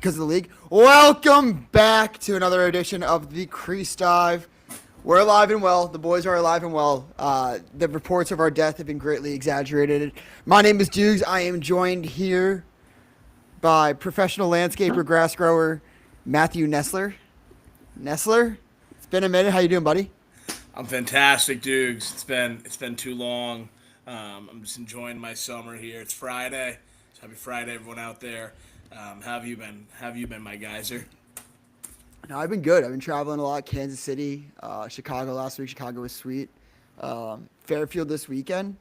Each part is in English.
because of the league. Welcome back to another edition of the Crease Dive. We're alive and well. The boys are alive and well. The reports of our death have been greatly exaggerated. My name is Dukes. I am joined here by professional landscaper, grass grower, Matthew Nessler. Nessler, it's been a minute. How you doing, buddy? I'm fantastic, Dukes. It's been too long. I'm just enjoying my summer here. It's Friday. So happy Friday, everyone out there. How have you been? How have you been, my geyser? No, I've been good. I've been traveling a lot. Kansas City, Chicago last week. Chicago was sweet. Fairfield this weekend.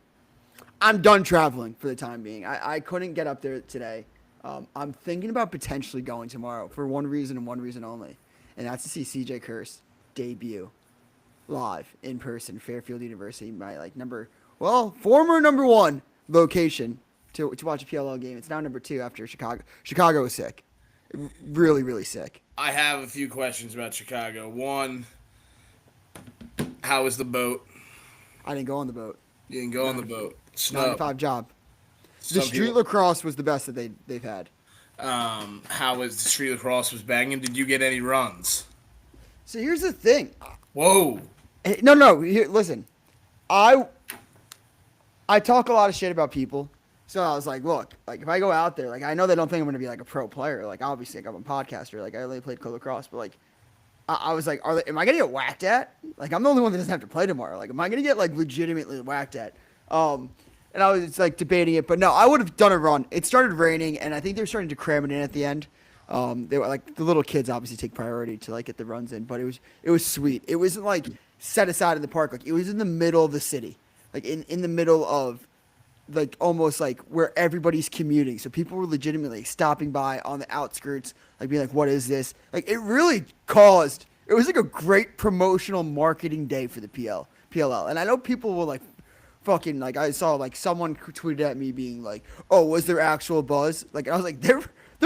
I'm done traveling for the time being. I couldn't get up there today. I'm thinking about potentially going tomorrow for one reason and one reason only, and that's to see CJ Curse debut live in person, Fairfield University, my former number one location to watch a PLL game. It's now number two after Chicago. Chicago was sick, really, really sick. I have a few questions about Chicago. One, how was the boat? I didn't go on the boat. You didn't go on the boat. Nine to Snow. five job. The Some street people- lacrosse was the best that they've had. How was the street lacrosse was banging? Did you get any runs? So here's the thing. Whoa. No. Here, listen, I talk a lot of shit about people. So I was like, look, like if I go out there, like I know they don't think I'm gonna be like a pro player. Like obviously, like, I'm a podcaster. Like I only played lacrosse, but like I was like, am I gonna get whacked at? Like I'm the only one that doesn't have to play tomorrow. Like am I gonna get like legitimately whacked at? And I was like debating it, but no, I would have done a run. It started raining, and I think they were starting to cram it in at the end. They were like the little kids obviously take priority to like get the runs in, but it was sweet. It wasn't like set aside in the park, like it was in the middle of the city, like in the middle of like almost like where everybody's commuting. So people were legitimately stopping by on the outskirts, like being like, "What is this?" Like it really caused. It was like a great promotional marketing day for the PLL, and I know people will like fucking like I saw like someone tweeted at me being like, "Oh, was there actual buzz?" Like I was like, there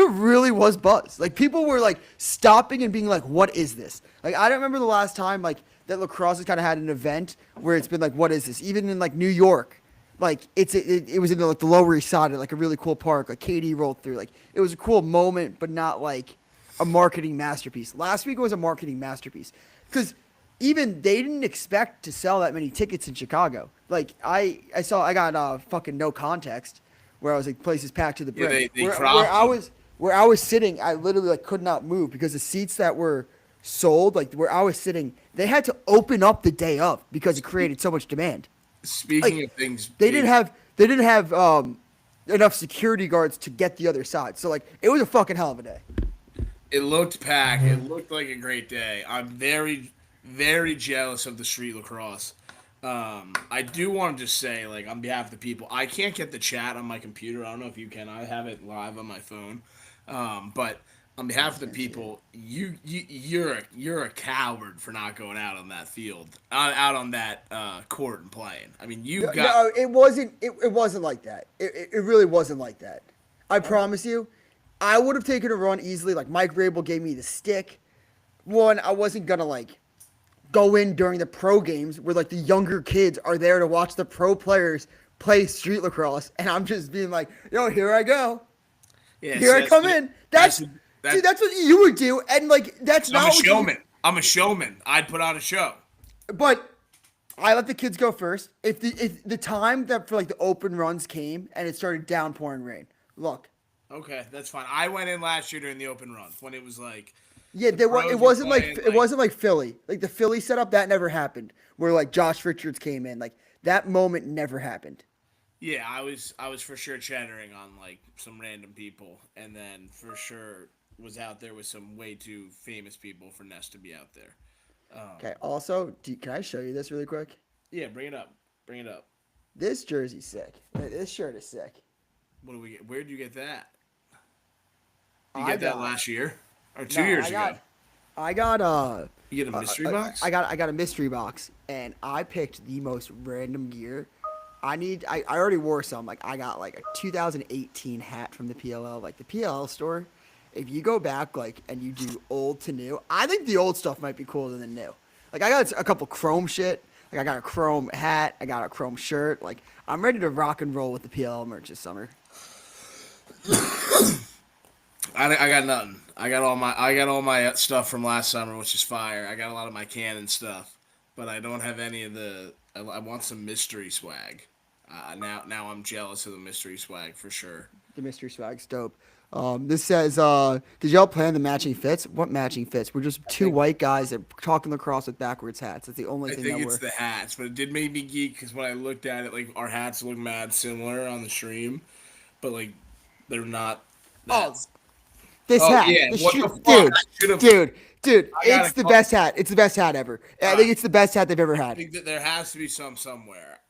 really was buzz. Like people were like stopping and being like, "What is this?" Like I don't remember the last time like that lacrosse has kind of had an event where it's been like, "What is this?" Even in like New York, like it was in the, like the Lower East Side, like a really cool park. Like Katie rolled through. Like it was a cool moment, but not like a marketing masterpiece. Last week was a marketing masterpiece because even they didn't expect to sell that many tickets in Chicago. Like I got fucking no context where I was like places packed to the Yeah, brim. they where cropped I them. was where I was sitting, I literally like could not move because the seats that were sold, like where I was sitting, they had to open up the day of because it created so much demand. Speaking Like of things they big, didn't have enough security guards to get the other side. So like it was a fucking hell of a day. it looked packed. It looked like a great day. I'm very, very jealous of the street lacrosse. I do want to just say, like, on behalf of the people, I can't get the chat on my computer. I don't know if you can. I have it live on my phone. But on behalf of the people, you're a coward for not going out on that field, out on that court and playing. I mean, you got No, it wasn't. It wasn't like that. It really wasn't like that. I promise you, I would have taken a run easily. Like Mike Rabel gave me the stick. One, I wasn't gonna like go in during the pro games where like the younger kids are there to watch the pro players play street lacrosse, and I'm just being like, "Yo, here I go. yeah, Here I come in." That's that's see, that's what you would do, and like that's I'm not a what you. showman. I'm a showman. I'd put on a show. But I let the kids go first. If the time that for like the open runs came and it started downpouring rain, look, Okay, that's fine. I went in last year during the open run when it was like yeah, the there was. It pros were wasn't like playing it wasn't like Philly. Like the Philly setup that never happened. Where like Josh Richards came in, like that moment never happened. yeah, I was for sure chattering on like some random people, and then for sure was out there with some way too famous people for Ness to be out there. Okay. Also, can I show you this really quick? Yeah, bring it up. Bring it up. This jersey's sick. This shirt is sick. What do we get? Where did you get that? You I get that got last year or no, 2 years I ago? got I got You get a mystery box? I got a mystery box, and I picked the most random gear. I already wore some. Like I got like a 2018 hat from the PLL, like the PLL store. If you go back like and you do old to new, I think the old stuff might be cooler than the new. Like I got a couple chrome shit. Like I got a chrome hat. I got a chrome shirt. Like I'm ready to rock and roll with the PLL merch this summer. I got nothing. I got all my stuff from last summer, which is fire. I got a lot of my Canon stuff, but I don't have any of the. I want some mystery swag. Now I'm jealous of the mystery swag for sure. The mystery swag's dope. This says, did y'all plan the matching fits? What matching fits? We're just I two think white guys that talking lacrosse with backwards hats. That's the only I thing think that it's we're. the hats, but it did make me geek because when I looked at it, like our hats look mad similar on the stream, but like they're not that. Oh, this Oh hat, yeah, what the fuck? dude, I should have. dude. I It's gotta the call. best hat. It's the best hat ever. I Uh, think it's the best hat they've ever I had. think that there has to be some somewhere.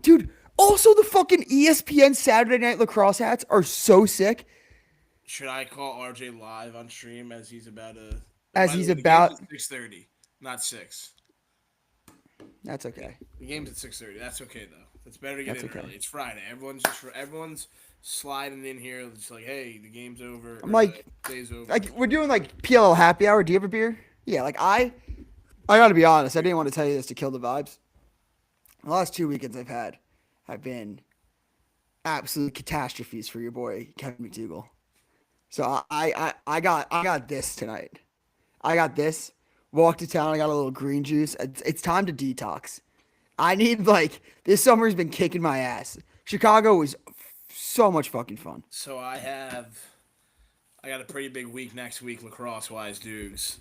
Dude. Also, the fucking ESPN Saturday Night Lacrosse hats are so sick. Should I call RJ live on stream as he's about to? As By the he's way, the game's about. at 6:30, not 6. That's okay. The game's at 6:30. That's okay though. It's better to get That's in okay. early. It's Friday. Everyone's sliding in here. It's like, hey, the game's over I'm or the like, day's over. we're doing like PLL happy hour. Do you have a beer? Yeah, I gotta be honest. I didn't want to tell you this to kill the vibes. The last 2 weekends I've had have been absolute catastrophes for your boy Kevin McDougal. So I got this tonight. I got this. Walked to town. I got a little green juice. It's time to detox. I need like this summer's been kicking my ass. Chicago was so much fucking fun. So I got a pretty big week next week lacrosse wise, dudes.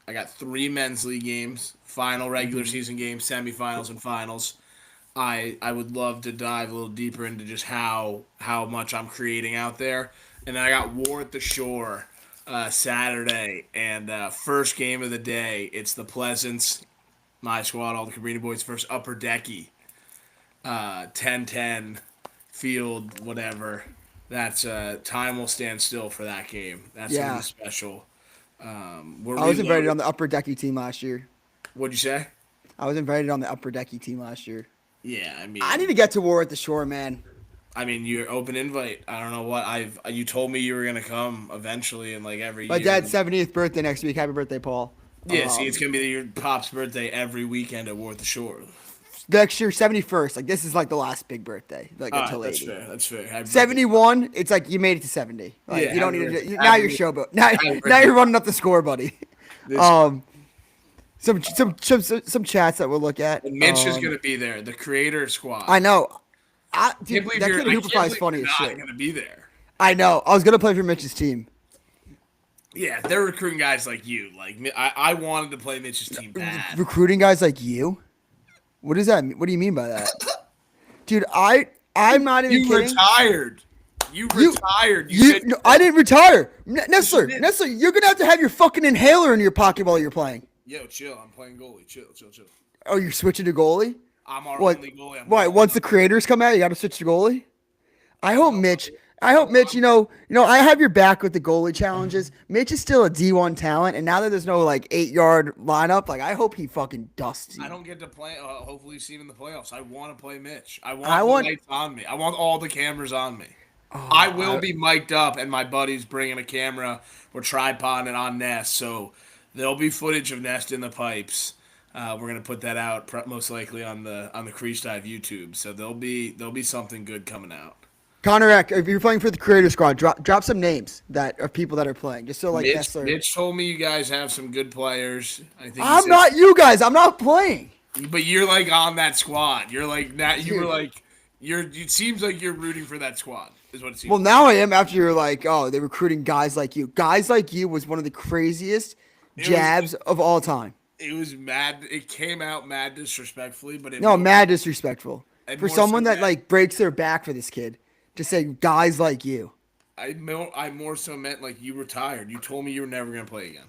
I got 3 men's league games, final regular season games, semifinals, and finals. I would love to dive a little deeper into just how much I'm creating out there. And then I got War at the Shore Saturday, and first game of the day, it's the Pleasants, my squad, all the Cabrini boys, versus Upper Decky, 10-10 field, whatever. That's time will stand still for that game. That's gonna be Yeah, special. We're I was invited reloaded. on the upper decky team last year. What'd you say? I was invited on the upper decky team last year. Yeah, I I need mean, to get to War at the Shore, man. you're open invite. I don't know what I've. You told me you were gonna come eventually, and like every My year. dad's 70th birthday next week. Happy birthday, Paul. Yeah, see, it's gonna be your pop's birthday every weekend at War at the Shore. Next year, 71st. Like this is like the last big birthday, like All right, until that's 80. fair. That's fair. Happy birthday. 71, it's like you made it to 70. Like Yeah, you don't happy need to. birthday. Now Happy you're birthday. showboat. Now, Happy now birthday. you're running up the score, buddy. This Um, some chats that we'll look at. and Mitch is gonna be there. The creator I squad. know. Can't Dude, believe that you're. kid I at can't Hooperfly is believe funny you're as not shit. gonna be there. I know. I was gonna play for Mitch's team. Yeah, they're recruiting guys like you. Like I wanted to play Mitch's team bad. Recruiting guys like you. What does that mean? What do you mean by that, dude? I'm not even You kidding. retired. You You, retired. You you, said no, I didn't retire. yes, you Nestler, did. Nestler, you're gonna have your fucking inhaler in your pocket while you're playing. Yo, chill. I'm playing goalie. Chill, chill, chill. Oh, you're switching to goalie? I'm our What? only goalie. I'm Why? the Once only the creators come out, you got to switch to goalie. I hope no, Mitch. I hope Mitch. I have your back with the goalie challenges. Mitch is still a D1 talent, and now that there's no like 8 yard lineup, like I hope he fucking dusts I you. don't get to play. Hopefully, see him in the playoffs. I want to play Mitch. I I want the want. lights on me. I want all the cameras on me. I Oh, will be mic'd up, and my buddy's bringing a camera. We're tripoding it on Nest, so there'll be footage of Nest in the pipes. We're gonna put that out most likely on the Crease Dive YouTube. So there'll be something good coming out. Connor Eck, if you're playing for the creator squad, drop some names that of people that are playing, just so like Mitch Nestler. Mitch told me you guys have some good players. I think he I'm said, not you guys. I'm not playing. but you're like on that squad. You're like that. You were Dude. like you're. It seems like you're rooting for that squad. Is what it seems. Well, now I am after you're like, oh, they're recruiting guys like you. Guys like you was one of the craziest It was jabs of all time. it was mad. It came out mad disrespectfully, but No, mad disrespectful. and For more so someone that mad. like breaks their back for this kid to say guys like you. I more so meant like you retired. You told me you were never gonna play again.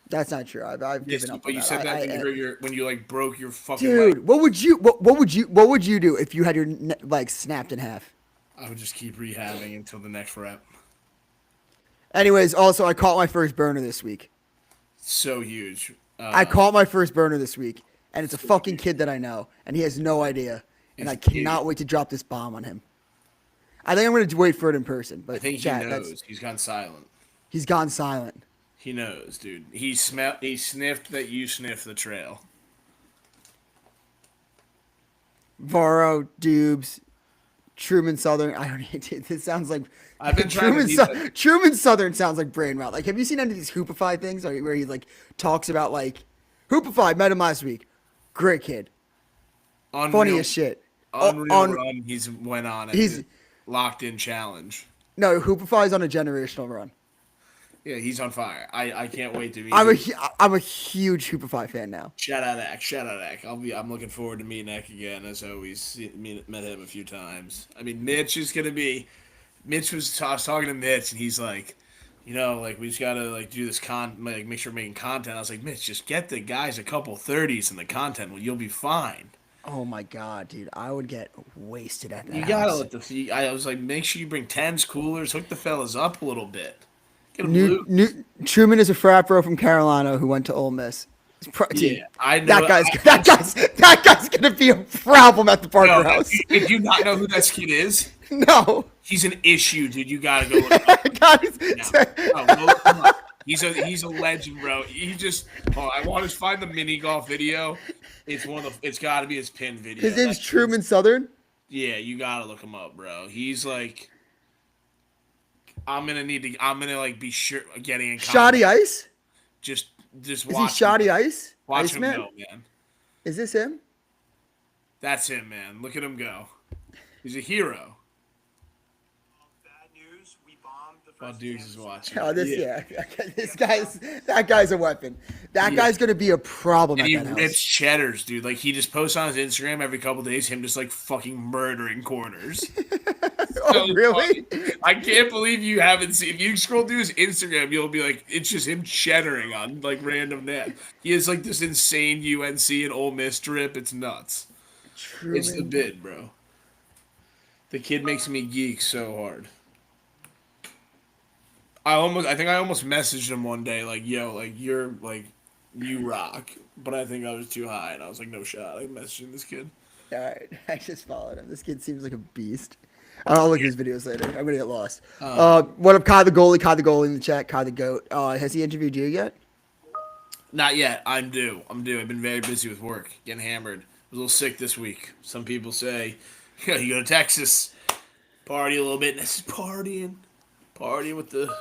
That's not true. I've Yes, given up but on you that. said that when you hurt when you like broke your fucking leg. Dude, what would you do if you had your leg snapped in half? I would just keep rehabbing until the next rep. Anyways, also I caught my first burner this week. So huge. I caught my first burner this week, and it's a fucking kid that I know, and he has no idea, and He's I an cannot idiot. wait to drop this bomb on him. I think I'm gonna wait for it in person, but I think chat, he knows. He's gone silent. he's gone silent. He knows, dude. He sniffed that you sniffed the trail. Varro, Dubes, Truman Southern. I don't need this sounds like I've been trying to beat that. Truman Southern sounds like brain rot. Like, have you seen any of these Hoopify things where he like talks about like Hoopify met him last week, great kid, funny Unreal, as shit. unreal run he's went on at He's the locked in challenge. no Hoopify's on a generational run. Yeah, he's on fire. I can't wait to meet I'm a him. I'm a huge Hoopify fan now. Shout out Eck. Shout out Eck. I'm looking forward to meeting Eck again, as always. Met him a few times. I mean, Mitch is gonna be. I was talking to Mitch, and he's like, like we just gotta like do this like make sure we're making content. I was like, Mitch, just get the guys a couple 30s in the content. Well, you'll be fine. Oh my god, dude, I would get wasted at that You gotta house. let I was like, make sure you bring tens, coolers, hook the fellas up a little bit. Get them New, loose. new Truman is a frat bro from Carolina who went to Ole Miss. Dude, Yeah, I know. that guy's gonna be a problem at the Parker No, house. if you not know who that kid is, No, he's an issue, dude. You gotta go look him up. guys. No, go look him up. He's a legend, bro. He just. Oh, I want to find the mini golf video. It's one of the. It's got to be his pin video. His name's Truman Southern. Yeah, you gotta look him up, bro. He's like. I'm gonna like be sure getting in contact. Shoddy Ice. Just Is he watch. Shoddy Ice? Watch Ice him Man? go, man. Is this him? That's him, man. Look at him go. He's a hero. Bad news, we bombed the Oh, first Dukes campus. is watching. Oh, that guy's a weapon. That guy's gonna be a problem And at he that house. rips cheddars, dude. Like he just posts on his Instagram every couple days, him just like fucking murdering corners. Oh, really? I can't believe you haven't seen. If you scroll through his Instagram, you'll be like, it's just him cheddaring on like random net. He has like this insane UNC and Ole Miss drip. It's nuts. It's the Truman. bid, bro. The kid makes me geek so hard. I think I almost messaged him one day like, yo, like you're like, you rock. But I think I was too high, and I was like, no shot. I messaging this kid. All right, I just followed him. This kid seems like a beast. I'll look at his videos later. I'm gonna get lost. What up, Kai the goalie? Kai the goalie in the chat. Kai the goat. Has he interviewed you yet? Not yet. I'm due. I've been very busy with work, getting hammered. I was a little sick this week. Some people say, yeah, you go to Texas, party a little bit. And this is partying with the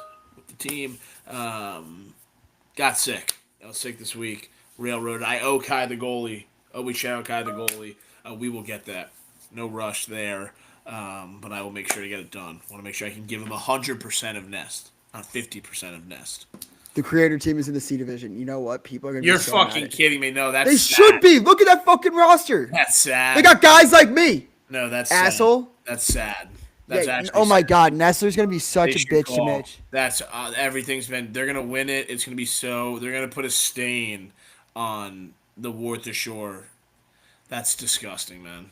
team. Got sick. I was sick this week. Railroaded. I owe Kai the goalie. Oh, we shout out Kai the goalie. We will get that. No rush there. But I will make sure to get it done. Want to make sure I can give him 100% of Nest, not 50% of Nest. The creator team is in the C division. You know what? People are gonna. You're be so mad fucking at- kidding me. No, that's They sad. should be. Look at that fucking roster. That's sad. They got guys like me. No, that's Asshole. Sad. That's sad. That's Yeah, actually. oh my sad. God, Nestler's gonna be They such a should bitch to call. Mitch. That's everything's been. They're gonna win it. It's gonna be so. They're gonna put a stain on the Worth Shore. That's disgusting, man.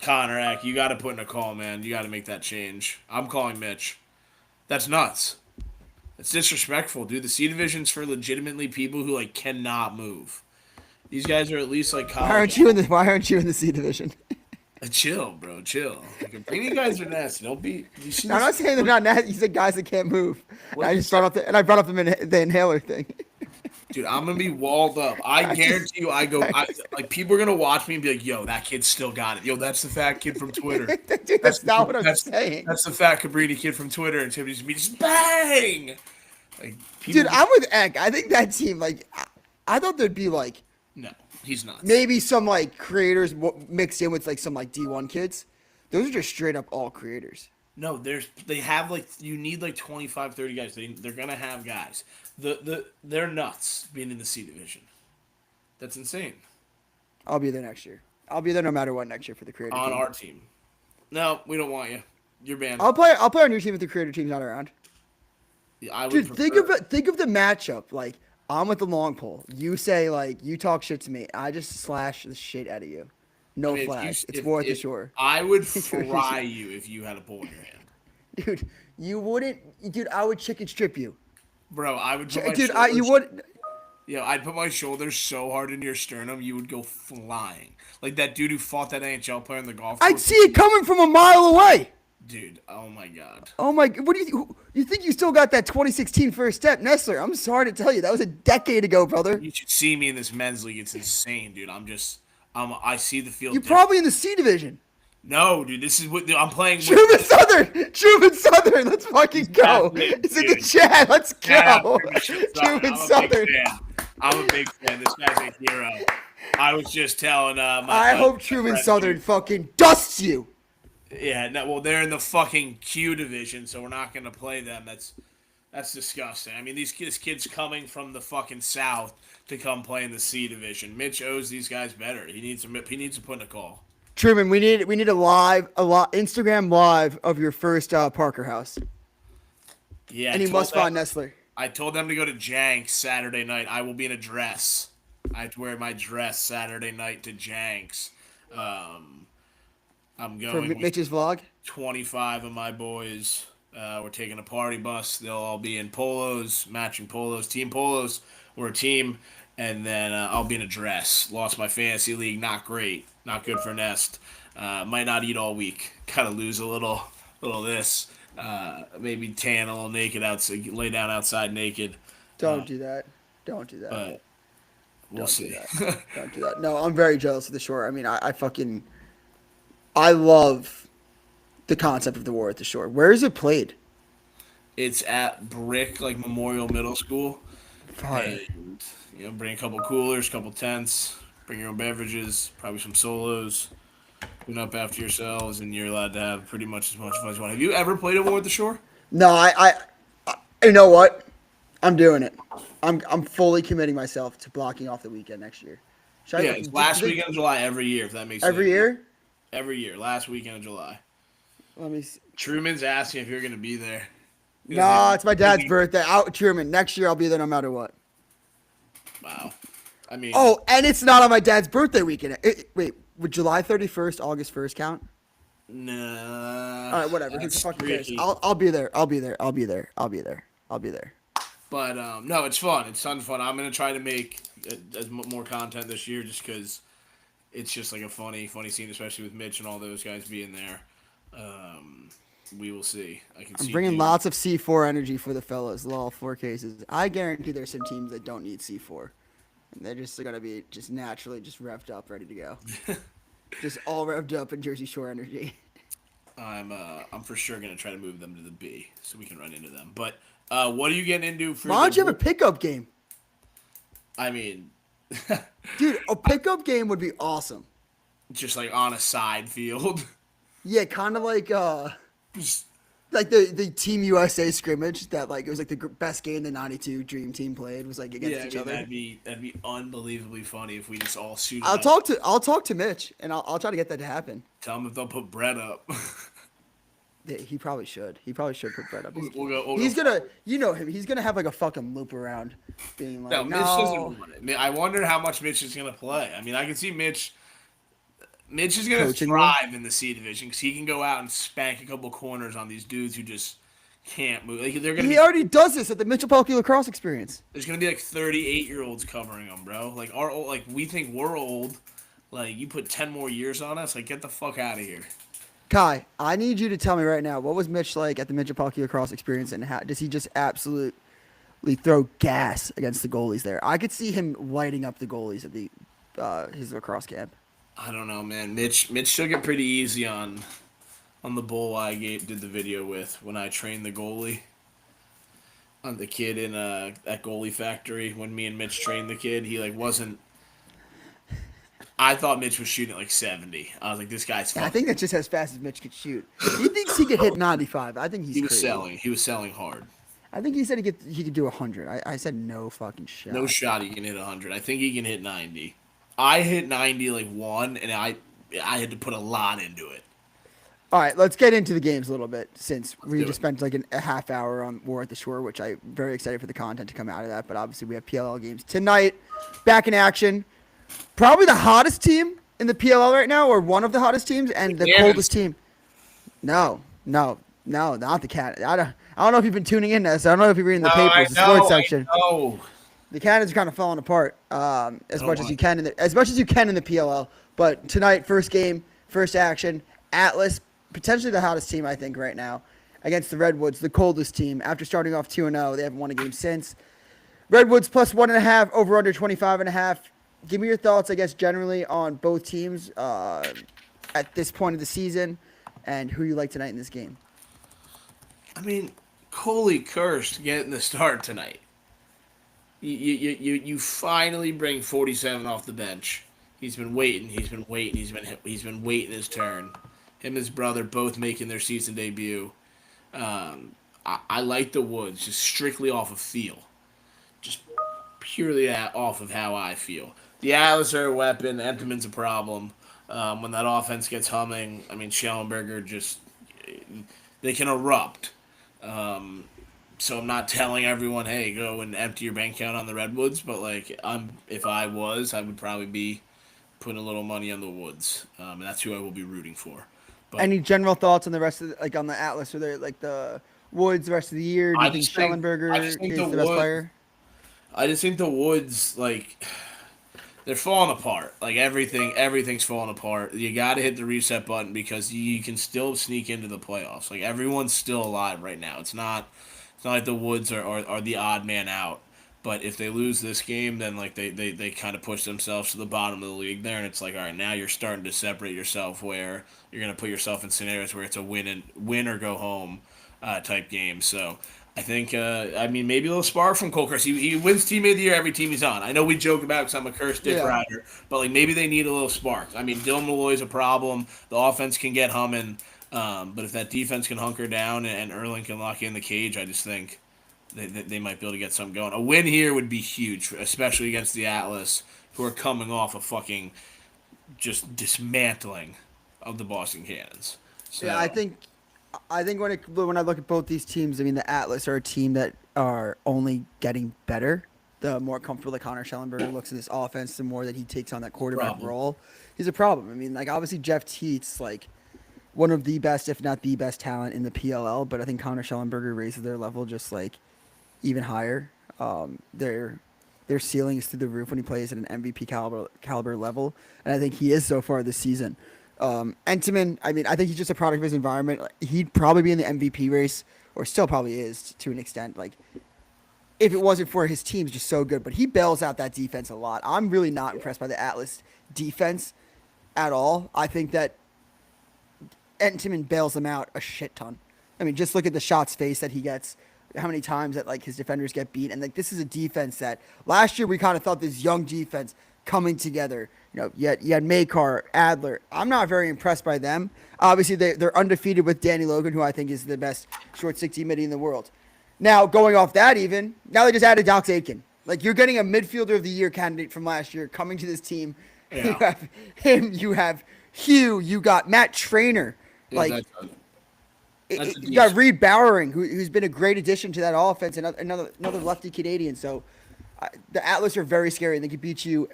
Connor Ack, you got to put in a call, man. You got to make that change. I'm calling Mitch. That's nuts. It's disrespectful, dude. The C division's for legitimately people who like cannot move. These guys are at least like Why aren't you in the C division? Chill, bro. Chill. Like, any guys are nasty. Don't be. You see No, I'm not this? saying they're not nasty. You said guys that can't move. What I you just brought up the inhaler thing. Dude, I'm gonna be walled up. I guarantee you. Like people are gonna watch me and be like, "Yo, that kid still got it. Yo, that's the fat kid from Twitter. Dude, that's not what I'm saying. That's the fat Cabrini kid from Twitter." And Timmy's me just bang. Like, people, Dude, I'm with Egg. I think that team, like, I thought there'd be like no, he's not. maybe some like creators mixed in with like some like D1 kids. Those are just straight up all creators. No, they have like you need like 25, 30 guys. They're gonna have guys. They're nuts being in the C division. That's insane. I'll be there next year. I'll be there no matter what next year for the creator On team. our team. No, we don't want you. You're banned. I'll play on your team if the creator team's not around. I would Dude, prefer- think of the matchup. Like, I'm with the long pole. You say like you talk shit to me. I just slash the shit out of you. No I mean, flash. It's if- Worth if- Shore. I would fry you if you had a pole in your hand. Dude, you wouldn't. Dude, I would chicken strip you. Bro, I would put my Dude, shoulders, you would. Yeah, I'd put my shoulders so hard into your sternum, you would go flying. Like that dude who fought that NHL player in the golf course. I'd see it coming from a mile away. Dude, oh my god. Oh my! What do you think? You still got that 2016 first step, Nestler? I'm sorry to tell you, that was a decade ago, brother. You should see me in this men's league. It's insane, dude. I see the field. You're probably in the C division. No, dude, this is what I'm playing with. Truman Southern! Truman Southern! Let's fucking go! It's in the Dude. chat. Let's Yeah, go! Truman Southern. I'm a big fan. This guy's a hero. I was just telling I hope my Truman friend Southern here. fucking dusts you. Yeah, no, well, they're in the fucking Q division, so we're not gonna play them. That's disgusting. I mean, this kid's coming from the fucking South to come play in the C division. Mitch owes these guys better. He needs to put in a call. Truman, we need Instagram live of your first Parker House. Yeah, And you must find Nestler. I told them to go to Jenks Saturday night. I will be in a dress. I have to wear my dress Saturday night to Jenks. I'm For going with Mitch's vlog. 25 of my boys. We're taking a party bus. They'll all be in polos, matching polos, team polos. We're a team. And then I'll be in a dress. Lost my fantasy league. Not great. Not good for Nest. Might not eat all week. Kind of lose a little of this. Maybe tan a little naked outside, lay down outside naked. Don't do that. Don't do that. But we'll Don't see. do that. Don't do that. No, I'm very jealous of the shore. I mean, I love the concept of the war at the shore. Where is it played? It's at Brick, like Memorial Middle School. Fire. And, bring a couple coolers, couple tents, bring your own beverages, probably some solos. Clean up after yourselves, and you're allowed to have pretty much as much fun as you want. Have you ever played a war at the shore? No, you know what? I'm doing it. I'm fully committing myself to blocking off the weekend next year. Should Yeah, it's last weekend of July every year, if that makes sense. Every year? Every year, last weekend of July. Let me see. Truman's asking if you're going to be there. No, it's my dad's birthday. Truman, next year I'll be there no matter what. Wow. I mean, Oh, and it's not on my dad's birthday weekend. Wait, would July 31st, August 1st count? nah. All right, whatever. Who That's fucking cares? tricky. I'll be there. I'll be there. I'll be there. I'll be there. I'll be there. But no, it's fun. It's tons of fun. I'm gonna try to make more content this year, just because it's just like a funny scene, especially with Mitch and all those guys being there. We will see. I'm bringing lots of C4 energy for the fellas. Lol, 4 cases. I guarantee there's some teams that don't need C4. And they're just gonna be just naturally just revved up, ready to go. Just all revved up in Jersey Shore energy. I'm for sure gonna try to move them to the B so we can run into them. But what are you getting into for? Why don't you have a pickup game? I mean, Dude, a pickup game would be awesome. just like on a side field. Yeah, kind of like Just- like the Team USA scrimmage that like it was like the best game the '92 Dream Team played was like against yeah, I each mean, other. that'd be unbelievably funny if we just all suited I'll up. talk to Mitch and I'll try to get that to happen. Tell them if they'll put bread up. Yeah, he probably should. He probably should put Brett up. We'll go. You know him. He's gonna have like a fucking loop around, being like, No, no. Mitch doesn't want it. I wonder how much Mitch is going to play. I mean, I can see Mitch. Mitch is going to Coaching thrive in the C division because he can go out and spank a couple corners on these dudes who just can't move. Like, they're going to He be, already does this at the Mitchell Pelkey lacrosse experience. there's going to be like 38-year-olds covering them, bro. Like like we think we're old. Like you put 10 more years on us. Like get the fuck out of here. Kai, I need you to tell me right now, what was Mitch like at the Mitchell Pelkey lacrosse experience, and how does he just absolutely throw gas against the goalies there? I could see him lighting up the goalies at the his lacrosse camp. I don't know, man. Mitch took it pretty easy on the bull did the video with when I trained the goalie. On the kid in at goalie factory when me and Mitch trained the kid, he like wasn't. I thought Mitch was shooting at like 70. I was like, this guy's. I think that's just as fast as Mitch could shoot. He thinks he could hit 95. I think he's he was crazy. selling. He was selling hard. I think he said he could do 100. I said no fucking shot. No shot he can hit 100. I think he can hit 90. I hit 90 like one, and I had to put a lot into it. All right, let's get into the games a little bit since we do just it. spent like a half hour on War at the Shore, which I'm very excited for the content to come out of that. But obviously, we have PLL games tonight, back in action. Probably the hottest team in the PLL right now, or one of the hottest teams, and the Cannons. coldest team. No, not the Cat. I don't know if you've been tuning in to this. I don't know if you're reading the papers, the sports section. Oh, The Cannons are kind of falling apart as don't much as want- you can in the PLL. But tonight, first game, first action, Atlas, potentially the hottest team I think right now, against the Redwoods, the coldest team. After starting off 2-0, they haven't won a game since. Redwoods plus 1.5, over under 25.5. Give me your thoughts, I guess, generally on both teams. at this point of the season, and who you like tonight in this game. I mean, Coley cursed getting the start tonight. You finally bring 47 off the bench. He's been waiting. He's been waiting his turn. Him and his brother both making their season debut. I like the Woods just strictly off of feel, just purely off of how I feel. The Atlas are a weapon. Entenmann's a problem. When that offense gets humming, I mean Schellenberger just they can erupt. So I'm not telling everyone, hey, go and empty your bank account on the Redwoods, but like if I was, I would probably be putting a little money on the Woods, and that's who I will be rooting for. But Any general thoughts on the rest of like on the Atlas or like the Woods the rest of the year? Do I you think just think I Schellenberger just think is the best player? I just think the Woods like they're falling apart. Like everything's falling apart. You got to hit the reset button because you can still sneak into the playoffs. Like everyone's still alive right now. It's not like the Woods are the odd man out. But if they lose this game, then like they kind of push themselves to the bottom of the league there, and it's like, all right, now you're starting to separate yourself where you're gonna put yourself in scenarios where it's a win or go home type game. So I think I mean maybe a little spark from Cole Curse. He wins teammate of the year every team he's on. I know we joke about because I'm a Curse dick Yeah. rider, but like maybe they need a little spark. I mean Dylan Malloy's a problem. The offense can get humming, but if that defense can hunker down and Erling can lock in the cage, I just think they might be able to get something going. A win here would be huge, especially against the Atlas, who are coming off a fucking just dismantling of the Boston Cannons. So, Yeah, I think when I look at both these teams, I mean the Atlas are a team that are only getting better. The more comfortable that Connor Schellenberger looks in this offense, the more that he takes on that quarterback Problem. role. He's a problem. I mean, like obviously Jeff Teet's like one of the best, if not the best talent in the PLL, but I think Connor Schellenberger raises their level just like even higher. Their ceiling is through the roof when he plays at an MVP caliber level, and I think he is so far this season. Entenmann, I mean, I think he's just a product of his environment. Like, he'd probably be in the MVP race, or still probably is to an extent. Like, if it wasn't for his team's just so good, but he bails out that defense a lot. I'm really not impressed by the Atlas defense at all. I think that Entenmann bails them out a shit ton. I mean, just look at the shots faced that he gets, how many times that like his defenders get beat, and like this is a defense that last year we kind of thought this young defense coming together. You know, you had Makar, Adler. I'm not very impressed by them. Obviously, they're undefeated with Danny Logan, who I think is the best short 60 midi in the world. Now, going off that even, now they just added Dox Aitken. Like, you're getting a midfielder of the year candidate from last year coming to this team. Yeah. You have him, you have Hugh, you got Matt Trainer. Like, you got Reed Bowering, who's been a great addition to that offense, and another lefty Canadian. So the Atlas are very scary, and they can beat you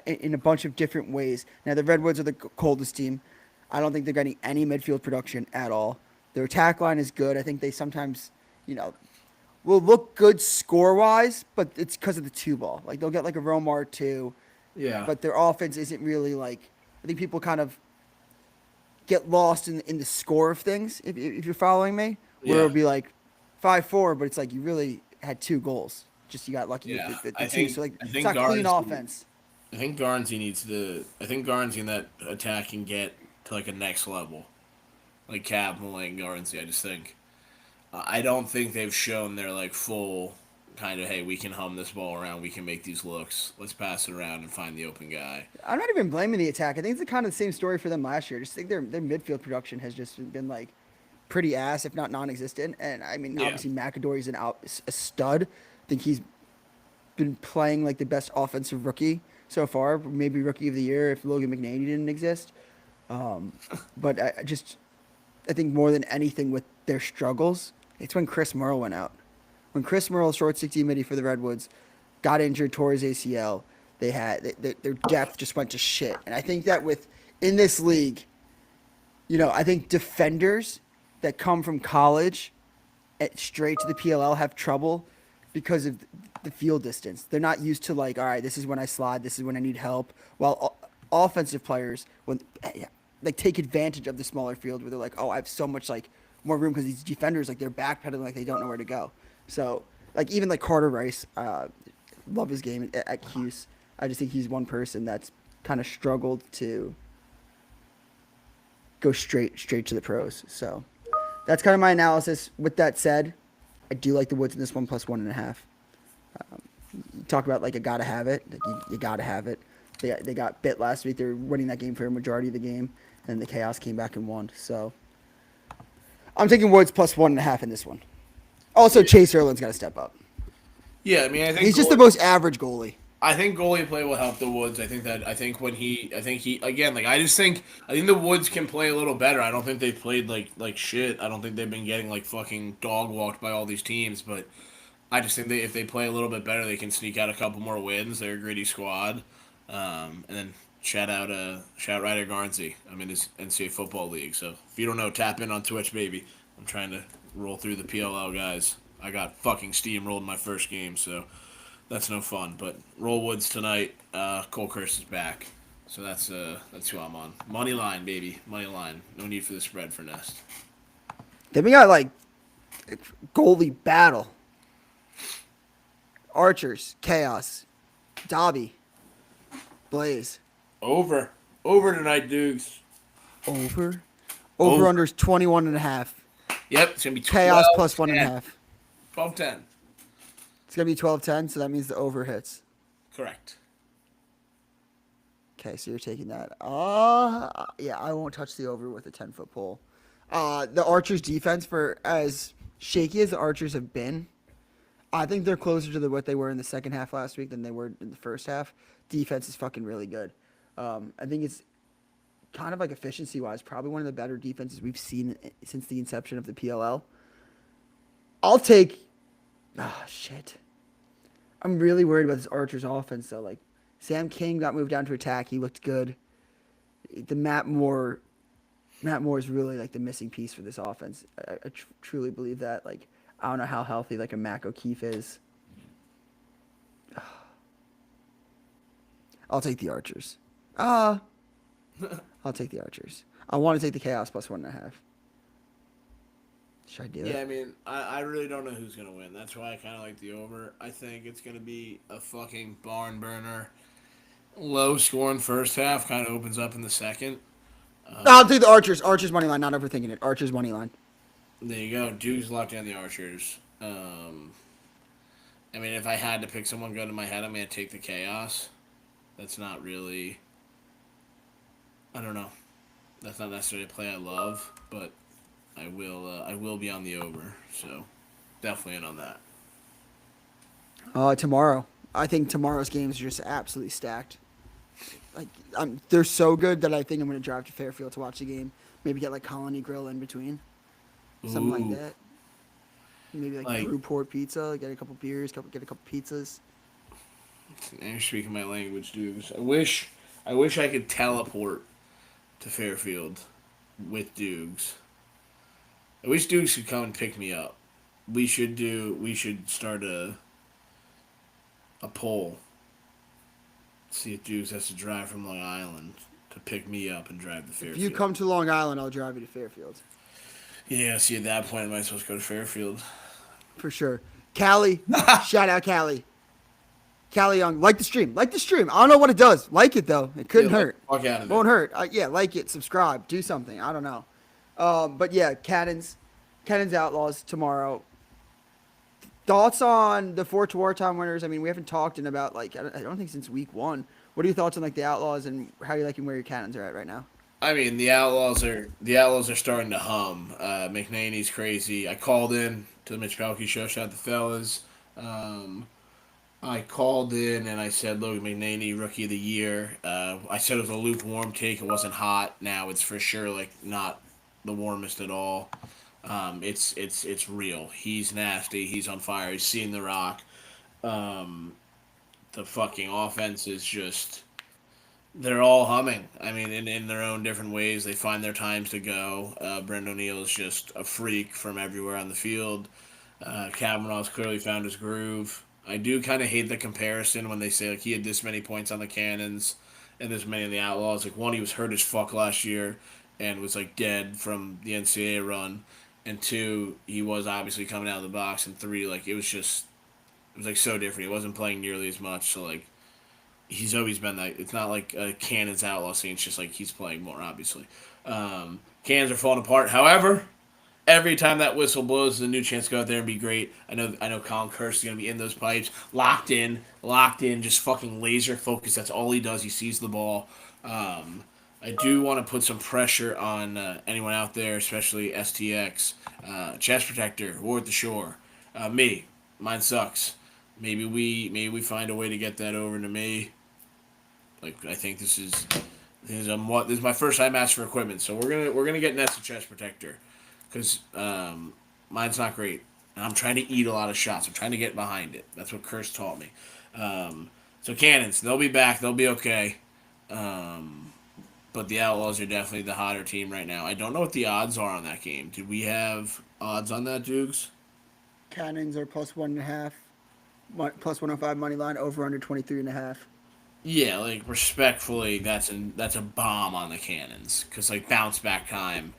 in a bunch of different ways. Now, the Redwoods are the coldest team. I don't think they're getting any midfield production at all. Their attack line is good. I think they sometimes, will look good score-wise, but it's because of the two ball. Like, they'll get like a Romar 2, yeah. but their offense isn't really like, I think people kind of get lost in the score of things, if you're following me, where Yeah. it'll be like 5-4, but it's like you really had 2 goals. Just you got lucky Yeah. with the I two. think- So like I it's think not clean Garnsey- offense. I think Garnsey in that attack can get to like a next level. Like Cap, Malay, and Garnsey. I just think. I don't think they've shown their like full kind of, hey, we can hum this ball around, we can make these looks. Let's pass it around and find the open guy. I'm not even blaming the attack. I think it's kind of the same story for them last year. I just think their midfield production has just been like pretty ass, if not non-existent. And I mean, Yeah. obviously McAdory's a stud. I think he's been playing like the best offensive rookie so far, maybe rookie of the year if Logan McNady didn't exist. But I think more than anything with their struggles, it's when Chris Merle went out. When Chris Merle, short 60 midi for the Redwoods, got injured, tore his ACL, their depth just went to shit. And I think that in this league, I think defenders that come from college straight to the PLL have trouble because of the field distance. They're not used to like, all right, this is when I slide, this is when I need help. While offensive players, like take advantage of the smaller field where they're like, oh, I have so much like more room because these defenders like they're backpedaling like they don't know where to go. So like even like Carter Rice, love his game at Crease. I just think he's one person that's kind of struggled to go straight to the pros. So that's kind of my analysis. With that said, I do like the Woods in this one plus 1.5. Talk about like a gotta have it. Like you gotta have it. They got bit last week. They were winning that game for a majority of the game, and the Chaos came back and won. So I'm taking Woods plus 1.5 in this one. Also, Chase Erlin's got to step up. Yeah, I mean, I think He's just the most average goalie. I think goalie play will help the Woods. I think again, like I think the Woods can play a little better. I don't think they've played like shit. I don't think they've been getting like fucking dog walked by all these teams, but I just think if they play a little bit better, they can sneak out a couple more wins. They're a gritty squad. And then shout Ryder Garnsey. I'm in his NCAA football league. So if you don't know, tap in on Twitch, baby. I'm trying to roll through the PLL guys. I got fucking steamrolled in my first game, so that's no fun. But roll Woods tonight. Cole Curse is back. So that's who I'm on. Money line, baby. Money line. No need for the spread for Nest. Then we got like goalie battle. Archers, Chaos, Dobby, Blaze. Over tonight, Dukes. Over unders 21.5. Yep, it's gonna be 12, Chaos plus 10. 1.5. 12-10. It's gonna be 12-10, so that means the over hits. Correct. Okay, so you're taking that. Yeah, I won't touch the over with a 10-foot pole. The Archers' defense, for as shaky as the Archers have been, I think they're closer to what they were in the second half last week than they were in the first half. Defense is fucking really good. I think it's kind of like efficiency-wise, probably one of the better defenses we've seen since the inception of the PLL. I'll take... Oh, shit. I'm really worried about this Archers offense, though. Like, Sam King got moved down to attack. He looked good. The Matt Moore is really, like, the missing piece for this offense. I truly believe that. Like, I don't know how healthy, like, a Mac O'Keefe is. I'll take the Archers. I'll take the Archers. I want to take the Chaos plus 1.5. Should I do it? Yeah, I mean, I really don't know who's gonna win. That's why I kind of like the over. I think it's gonna be a fucking barn burner, low scoring first half. Kind of opens up in the second. I'll take the Archers. Archers money line. Not overthinking it. Archers money line. There you go. Duke's locked down the Archers. I mean, if I had to pick someone good in my head, I'm gonna take the Chaos. That's not really. I don't know. That's not necessarily a play I love, but I will be on the over. So definitely in on that. Tomorrow. I think tomorrow's games are just absolutely stacked. Like, they're so good that I think I'm gonna drive to Fairfield to watch the game. Maybe get like Colony Grill in between, something like that. Maybe like Brewport Pizza. Get a couple beers. Get a couple pizzas. Now you're speaking my language, dudes. I wish I could teleport to Fairfield with Dukes. I wish Dukes could come and pick me up. We should start a poll. See if Dukes has to drive from Long Island to pick me up and drive to Fairfield. If you come to Long Island, I'll drive you to Fairfield. Yeah, see at that point I might as well go to Fairfield. For sure. Callie. Shout out Callie. Callie Young. Like the stream. I don't know what it does. Like it, though. It couldn't hurt. Fuck out of it. Won't hurt. Yeah, like it. Subscribe. Do something. I don't know. But yeah, Cannons Outlaws tomorrow. Thoughts on the 4 wartime winners? I mean, we haven't talked in about, like, I don't think since week 1. What are your thoughts on, like, the Outlaws and how you liking where your Cannons are at right now? I mean, the Outlaws are starting to hum. McNaney's crazy. I called in to the Mitch Pelkey show. Shout out the fellas. I called in and I said, look, McNaney, Rookie of the Year. I said it was a lukewarm take. It wasn't hot. Now it's for sure, like, not the warmest at all. It's real. He's nasty. He's on fire. He's seeing the rock. The fucking offense is just... They're all humming. I mean, in their own different ways. They find their times to go. Brent O'Neill is just a freak from everywhere on the field. Kavanaugh's clearly found his groove. I do kind of hate the comparison when they say, like, he had this many points on the Cannons and this many in the Outlaws. Like, one, he was hurt as fuck last year and was, like, dead from the NCAA run. And 2, he was obviously coming out of the box. And 3, like, it was like, so different. He wasn't playing nearly as much. So, like, he's always been that. It's not like a Cannons Outlaw scene. It's just, like, he's playing more, obviously. Cans are falling apart. However, every time that whistle blows, is a new chance to go out there and be great. I know Colin Kirst is gonna be in those pipes, locked in, just fucking laser focused. That's all he does. He sees the ball. Um, I do want to put some pressure on anyone out there, especially STX, chest protector, War at the Shore, me. Mine sucks. Maybe we find a way to get that over to me. Like I think this is my first time asking for equipment, so we're gonna get Nessa chest protector, because mine's not great. And I'm trying to eat a lot of shots. I'm trying to get behind it. That's what Curse taught me. So cannons, they'll be back. They'll be okay. But the Outlaws are definitely the hotter team right now. I don't know what the odds are on that game. Did we have odds on that, Dukes? Cannons are plus 1.5, plus 105 money line, over under 23.5. Yeah, like respectfully, that's a bomb on the Cannons, because like bounce back time.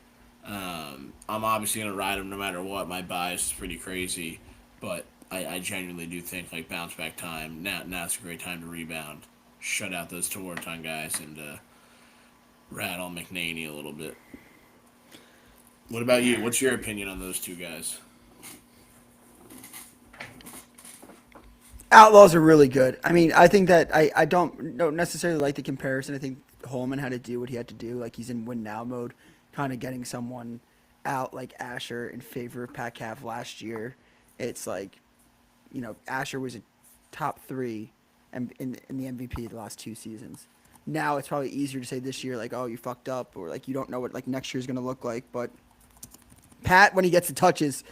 I'm obviously gonna ride them no matter what. My bias is pretty crazy, but I genuinely do think like bounce back time. Now's a great time to rebound, shut out those Tewaaraton guys, and rattle McNaney a little bit. What about you? What's your opinion on those two guys? Outlaws are really good. I mean, I think that I don't necessarily like the comparison. I think Holman had to do what he had to do. Like, he's in win now mode, kind of getting someone out like Asher in favor of Pat Cav last year. It's like, Asher was a top 3 in the MVP the last 2 seasons. Now it's probably easier to say this year, like, oh, you fucked up, or like you don't know what like next year's gonna look like. But Pat, when he gets the touches,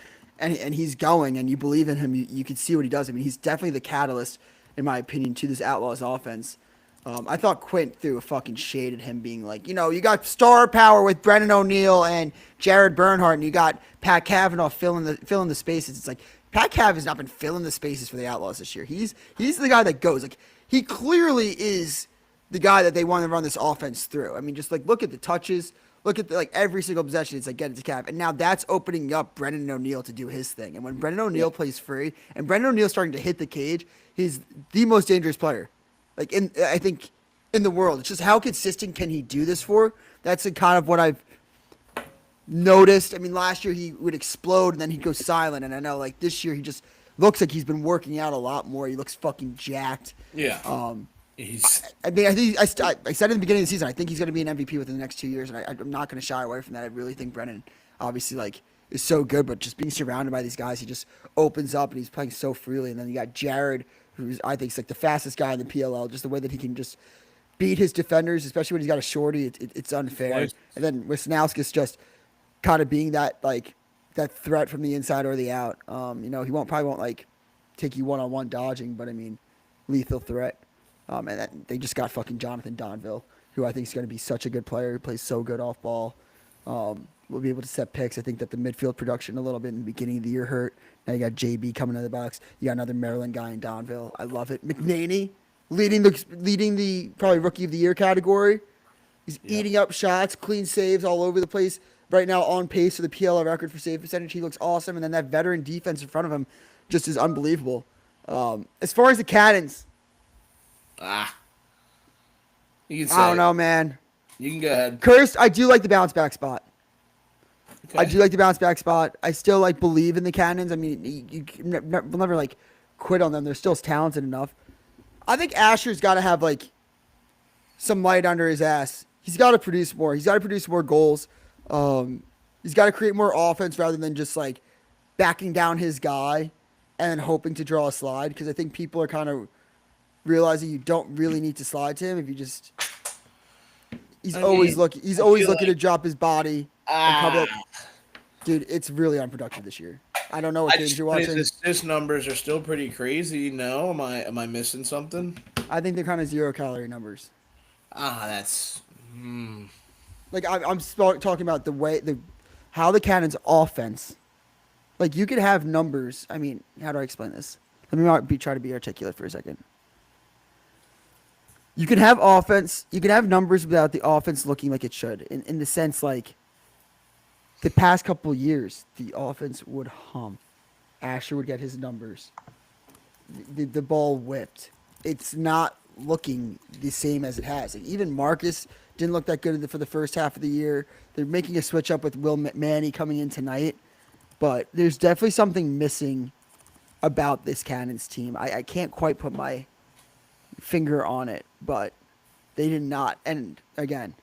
and he's going, and you believe in him, you can see what he does. I mean, he's definitely the catalyst, in my opinion, to this Outlaws offense. I thought Quint threw a fucking shade at him, being like, you got star power with Brennan O'Neill and Jared Bernhardt, and you got Pat Cavanaugh filling the spaces. It's like Pat Cav has not been filling the spaces for the Outlaws this year. He's the guy that goes. Like, he clearly is the guy that they want to run this offense through. I mean, just like look at the touches. Look at every single possession. It's like get it to Cav, and now that's opening up Brennan O'Neill to do his thing. And when Brennan O'Neill plays free, and Brennan O'Neill's starting to hit the cage, he's the most dangerous player, I think, in the world. It's just how consistent can he do this for? That's kind of what I've noticed. I mean, last year he would explode and then he'd go silent, and I know like this year he just looks like he's been working out a lot more. He looks fucking jacked. Yeah. I mean, I think I said in the beginning of the season, I think he's going to be an MVP within the next 2 years, and I'm not going to shy away from that. I really think Brennan, obviously, like, is so good, but just being surrounded by these guys, he just opens up and he's playing so freely. And then you got Jared, who's I think is like the fastest guy in the PLL. Just the way that he can just beat his defenders, especially when he's got a shorty, it's unfair. Right. And then Wisnauskas just kind of being that that threat from the inside or the out. He probably won't like take you one-on-one dodging, but I mean, lethal threat. They just got fucking Jonathan Donville, who I think is going to be such a good player. He plays so good off ball. We'll be able to set picks. I think that the midfield production a little bit in the beginning of the year hurt. Now you got JB coming into the box. You got another Maryland guy in Donville. I love it. McNaney leading the probably rookie of the year category. He's eating up shots, clean saves all over the place. Right now on pace for the PLL record for save percentage. He looks awesome. And then that veteran defense in front of him just is unbelievable. As far as the Cannons, You can say I don't know, man. You can go ahead. Cursed, I do like the bounce back spot. Okay. I do like the bounce back spot. I still believe in the Cannons. I mean, you will never like quit on them. They're still talented enough. I think Asher's got to have like some light under his ass. He's got to produce more. He's got to produce more goals. He's got to create more offense rather than just like backing down his guy and hoping to draw a slide. Because I think people are kind of realizing you don't really need to slide to him if you just. He's always looking to drop his body. And cover up. Dude, it's really unproductive this year. I don't know what games you're watching. His assist numbers are still pretty crazy. No, am I missing something? I think they're kind of 0-calorie numbers. That's. Like I'm talking about how the Cannons offense. Like you could have numbers. I mean, how do I explain this? Let me try to be articulate for a second. You can have offense. You can have numbers without the offense looking like it should. In the sense like. The past couple of years, the offense would hum. Asher would get his numbers. The ball whipped. It's not looking the same as it has. Like even Marcus Didn't look that good for the first half of the year. They're making a switch up with Will Manny coming in tonight, but there's definitely something missing about this Cannons team. I can't quite put my finger on it, but they did not. And again,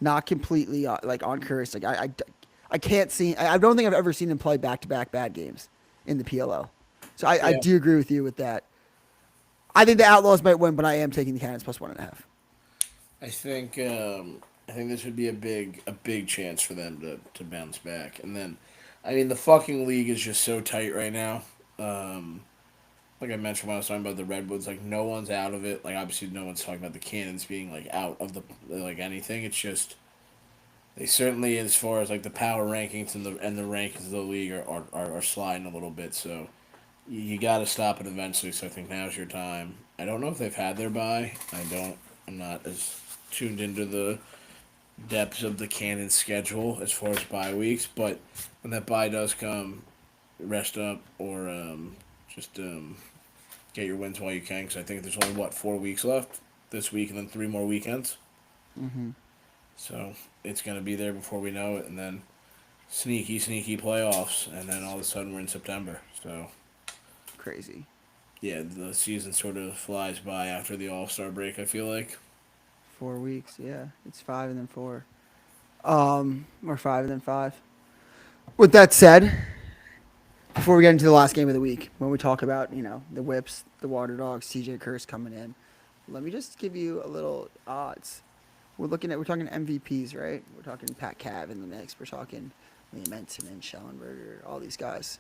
not completely like on Curse. Like I can't see. I don't think I've ever seen him play back-to-back bad games in the PLO. So I Yeah. do agree with you with that. I think the Outlaws might win, but I am taking the Cannons plus 1.5. I think this would be a big chance for them to bounce back. And then, I mean, the fucking league is just so tight right now. Um, like I mentioned when I was talking about the Redwoods, like no one's out of it. Like obviously no one's talking about the Cannons being like out of the like anything. It's just they certainly, as far as like the power rankings and the rankings of the league are sliding a little bit. So you got to stop it eventually. So I think now's your time. I don't know if they've had their bye. I don't. I'm not as tuned into the depths of the Cannon schedule as far as bye weeks. But when that bye does come, rest up or just get your wins while you can. Because I think there's only 4 weeks left this week, and then 3 more weekends. Mm-hmm. So it's gonna be there before we know it, and then sneaky playoffs, and then all of a sudden we're in September. So Crazy. yeah, the season sort of flies by after the All-Star break. I feel like. 4 weeks, yeah. It's 5 and then 4. Or 5 and then 5. With that said, before we get into the last game of the week, when we talk about, the Whips, the Water Dogs, TJ Curse coming in, let me just give you a little odds. We're talking MVPs, right? We're talking Pat Cav in the mix. We're talking Liam Ensign and Schellenberger, all these guys.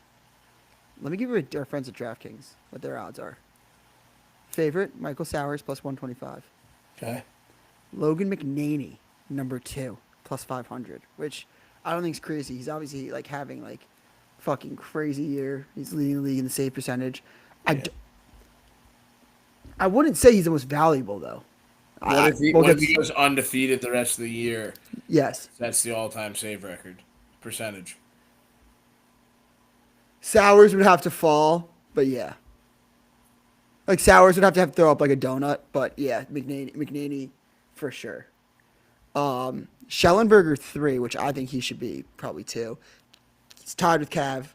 Let me give you our friends at DraftKings, what their odds are. Favorite, Michael Sowers, plus 125. Okay. Logan McNaney, number 2, plus 500, which I don't think is crazy. He's obviously having fucking crazy year. He's leading the league in the save percentage. Yeah. I wouldn't say he's the most valuable though. What if he goes undefeated the rest of the year? Yes. That's the all-time save record percentage. Sowers would have to fall, but yeah. Sowers would have to throw up like a donut, but yeah, McNaney for sure. Schellenberger 3, which I think he should be probably 2. He's tied with Cav,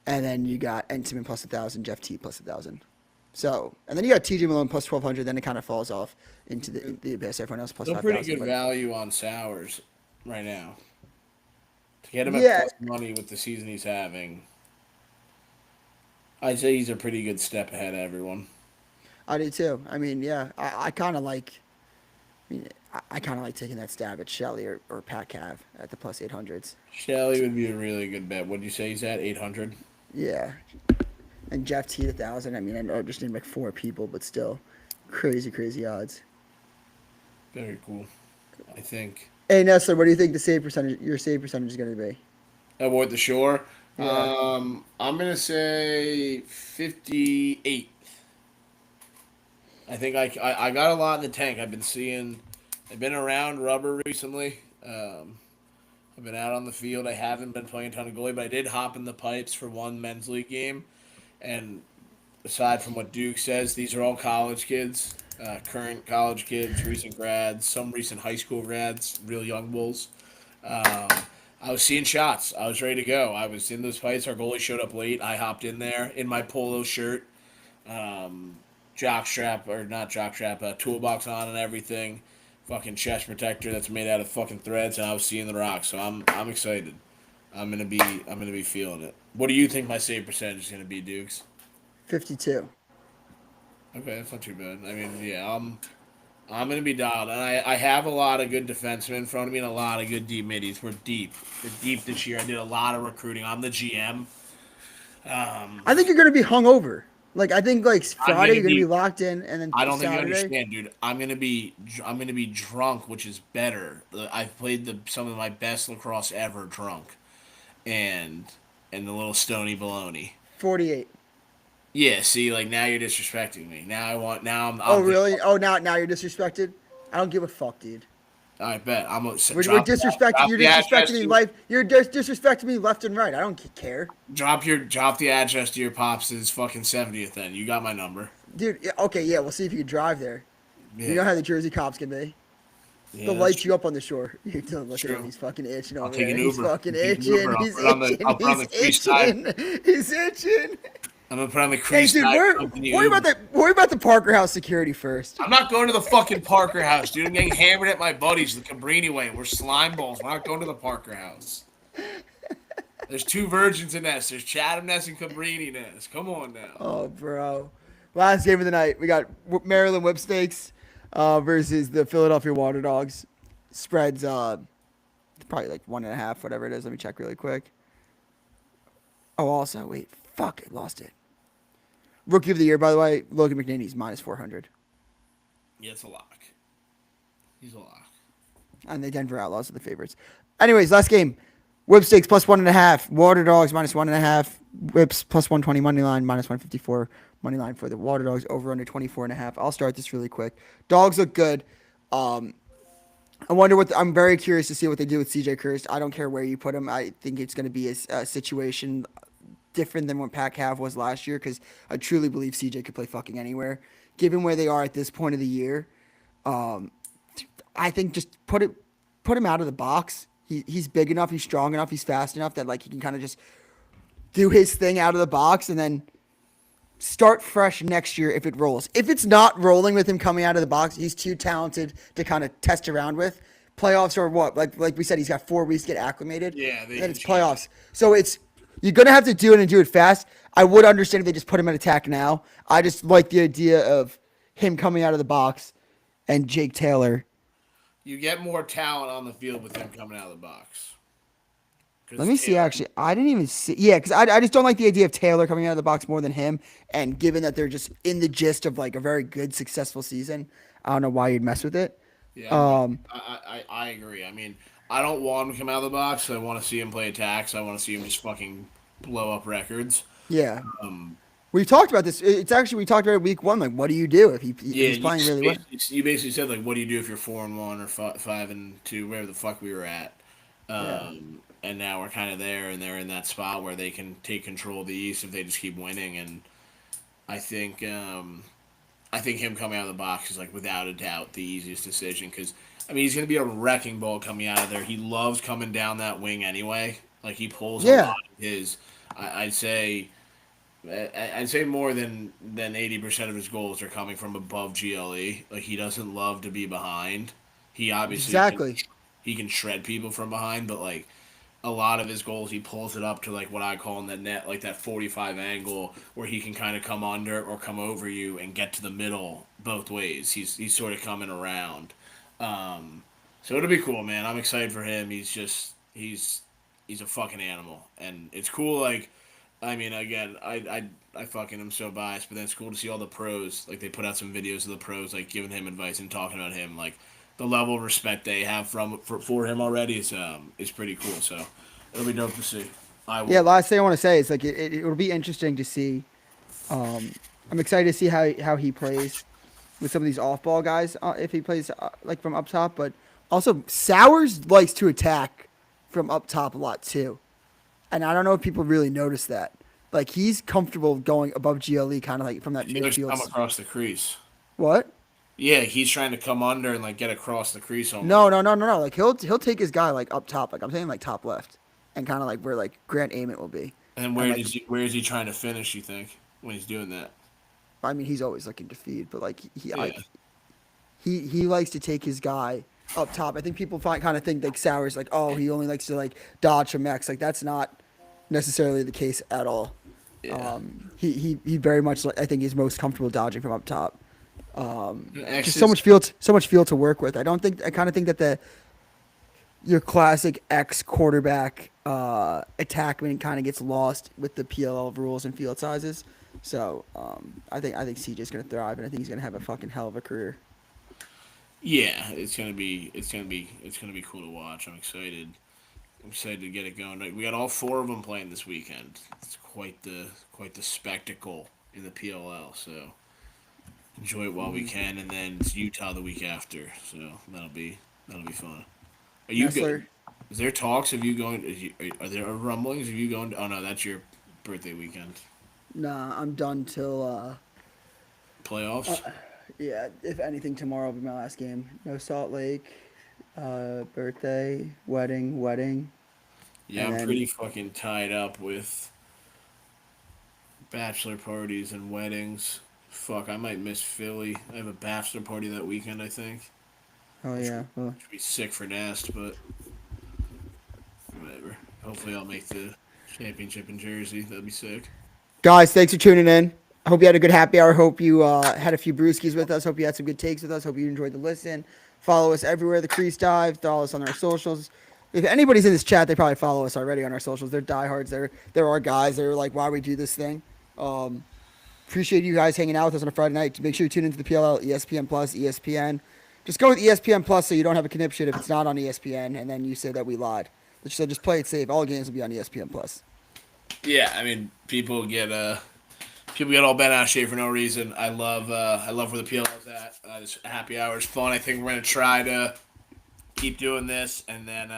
and then you got Ensign plus 1,000, Jeff T plus 1,000. So, and then you got TJ Malone plus 1,200. Then it kind of falls off into the abyss. Everyone else plus Still 5,000. pretty good value on Sowers right now. To get him at Yeah. plus money with the season he's having, I'd say he's a pretty good step ahead of everyone. I do too. I mean, yeah, I kind of like. I kind of like taking that stab at Shelly or Pat Cav at the plus 800s. Shelly would be a really good bet. What'd you say he's at? 800? Yeah. And Jeff T 1,000. I mean, I know I just named 4 people, but still, crazy odds. Very cool. I think. Hey Nestler, what do you think your save percentage is going to be? Avoid the shore. Yeah. I'm gonna say 58. I think I got a lot in the tank. I've been around rubber recently. I've been out on the field. I haven't been playing a ton of goalie, but I did hop in the pipes for one men's league game. And aside from what Duke says, these are all college kids, current college kids, recent grads, some recent high school grads, real young bulls. I was seeing shots. I was ready to go. I was in those fights. Our goalie showed up late. I hopped in there in my polo shirt, toolbox on and everything. Fucking chest protector that's made out of fucking threads, and I was seeing the rocks. So I'm excited. I'm gonna be feeling it. What do you think my save percentage is gonna be, Dukes? 52. Okay, that's not too bad. I mean, yeah, I'm gonna be dialed, and I have a lot of good defensemen in front of me and a lot of good deep middies. We're deep this year. I did a lot of recruiting. I'm the GM. I think you're going to be hungover. I think Friday you're going to be locked in, and then I don't think you Saturday. understand, dude. I'm gonna be drunk, which is better. I've played some of my best lacrosse ever drunk, and the little stony baloney. 48. Yeah, see, now you're disrespecting me. I'm Oh really? Oh now you're disrespected. I don't give a fuck, dude. I bet I'm. We're disrespecting. You're disrespecting me life. You're disrespecting me left and right. I don't care. Drop the address to your pops' fucking 70th. Then you got my number, Dude. Yeah, okay. Yeah. We'll see if you can drive there. yeah. You know how the Jersey cops can be. The that's lights true. you up on the shore. You don't look at him. True. He's fucking itching I'll over take there. an He's Uber. fucking I'm taking an itching. Uber. He's itching. I'll put on the He's Crease side. itching. He's itching. I'm gonna put on the Hey, Crease dude, side. Come to the worry about Uber. that. Worry about the Parker House security first. I'm not going to the fucking Parker House, dude. I'm getting hammered at my buddies the Cabrini way. We're slime balls. We're not going to the Parker House. There's two versions of Ness. There's Chatham Ness and Cabrini Ness. Come on now. Oh, bro. Last game of the night, we got Maryland Whipsnakes versus the Philadelphia Water Dogs. Spreads probably like 1.5, whatever it is. Let me check really quick. Oh, also, wait. Fuck, I lost it. Rookie of the year, by the way, Logan McNaney's minus 400. Yeah, it's a lock. He's a lock. And the Denver Outlaws are the favorites. Anyways, last game. Whipstakes plus 1.5. Water Dogs minus 1.5. Whips plus 120 money line, minus 154 money line for the Water Dogs, over under 24.5. I'll start this really quick. Dogs look good. I wonder I'm very curious to see what they do with CJ Curse. I don't care where you put him. I think it's going to be a situation different than what Pac-Cav was last year, because I truly believe CJ could play fucking anywhere. Given where they are at this point of the year, I think just put him out of the box. He's big enough, he's strong enough, he's fast enough that like he can kind of just do his thing out of the box and then start fresh next year if it rolls. If it's not rolling with him coming out of the box, he's too talented to kind of test around with. Playoffs or what? Like we said, he's got 4 weeks to get acclimated. Yeah, then it's playoffs. So you're gonna have to do it and do it fast. I would understand if they just put him at attack now. I just like the idea of him coming out of the box and Jake Taylor. You get more talent on the field with him coming out of the box. Let me see, actually. I didn't even see. Yeah, because I just don't like the idea of Taylor coming out of the box more than him. And given that they're just in the gist of like a very good, successful season, I don't know why you'd mess with it. Yeah, I agree. I mean, I don't want him to come out of the box. I want to see him play attacks. I want to see him just fucking blow up records. Yeah. We talked about this. It's actually, we talked about it week 1. Like, what do you do if he's playing really well? You basically said, like, what do you do if you're 4-1 or 5-2, wherever the fuck we were at. And now we're kind of there, and they're in that spot where they can take control of the East if they just keep winning. And I think him coming out of the box is, like, without a doubt the easiest decision, because I mean, he's going to be a wrecking ball coming out of there. He loves coming down that wing anyway. Like, he pulls a lot of his. I'd say more than 80% of his goals are coming from above GLE. Like, he doesn't love to be behind. He obviously he can shred people from behind, but like a lot of his goals, he pulls it up to like what I call in the net, like that 45 angle where he can kind of come under or come over you and get to the middle both ways. He's sort of coming around. So it'll be cool, man. I'm excited for him. He's a fucking animal, and it's cool. Like, I mean, again, I fucking am so biased, but then it's cool to see all the pros. Like, they put out some videos of the pros, like giving him advice and talking about him. Like, the level of respect they have for him already is pretty cool. So it'll be dope to see. Yeah, last thing I want to say is like it'll be interesting to see. I'm excited to see how he plays with some of these off-ball guys if he plays like from up top, but also Sowers likes to attack from up top a lot too, and I don't know if people really notice that. Like, he's comfortable going above GLE, kind of like from that midfield. Come across the crease. What? Yeah, he's trying to come under and like get across the crease. Almost. No. Like, he'll take his guy like up top. Like, I'm saying like top left, and kind of like where like Grant Ament will be. And where is he trying to finish? You think when he's doing that? I mean, he's always looking to feed, but like he likes to take his guy up top. I think people kind of think like Sowers, like, oh, he only likes to like dodge from X. Like, that's not necessarily the case at all. Yeah. He very much, I think, he's most comfortable dodging from up top. Just so much feel to work with. I kind of think that your classic X quarterback attackman kind of gets lost with the PLL rules and field sizes. So I think CJ's gonna thrive, and I think he's gonna have a fucking hell of a career. Yeah, it's gonna be cool to watch. I'm excited. I'm excited to get it going. We got all 4 of them playing this weekend. It's quite the spectacle in the PLL. So enjoy it while we can, and then it's Utah the week after. So that'll be fun. Are you good? Is there talks of you going? Are there rumblings of you going? Oh no, that's your birthday weekend. Nah, I'm done till playoffs. Yeah, if anything, tomorrow will be my last game. No Salt Lake. Birthday, wedding, Yeah, and I'm then pretty fucking tied up with bachelor parties and weddings. Fuck, I might miss Philly. I have a bachelor party that weekend, I think. oh Which yeah, well, should be sick for Nast, but whatever. Hopefully, I'll make the championship in Jersey. That'd be sick. guys, thanks for tuning in. I hope you had a good happy hour. Hope you had a few brewskis with us. Hope you had some good takes with us. Hope you enjoyed the listen. Follow us everywhere. The Crease Dive. Follow us on our socials. If anybody's in this chat, they probably follow us already on our socials. They're diehards. They're our guys. They're like, why we do this thing. Appreciate you guys hanging out with us on a Friday night. Make sure you tune into the PLL, ESPN Plus, ESPN. Just go with ESPN Plus so you don't have a conniption if it's not on ESPN, and then you say that we lied. So just play it safe. All games will be on ESPN Plus. Yeah, I mean, people get all bent out of shape for no reason. I love where the PL is at. This happy hour is fun. I think we're gonna try to keep doing this, and then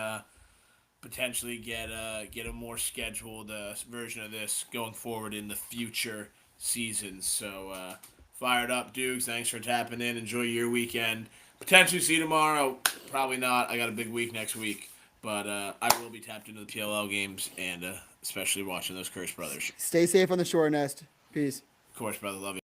potentially get a more scheduled version of this going forward in the future seasons. So fired up, Dukes. Thanks for tapping in. Enjoy your weekend. Potentially see you tomorrow. Probably not. I got a big week next week, but I will be tapped into the PLL games and especially watching those Curse brothers. Stay safe on the shore, Nest. Peace. Of course, brother. Love you.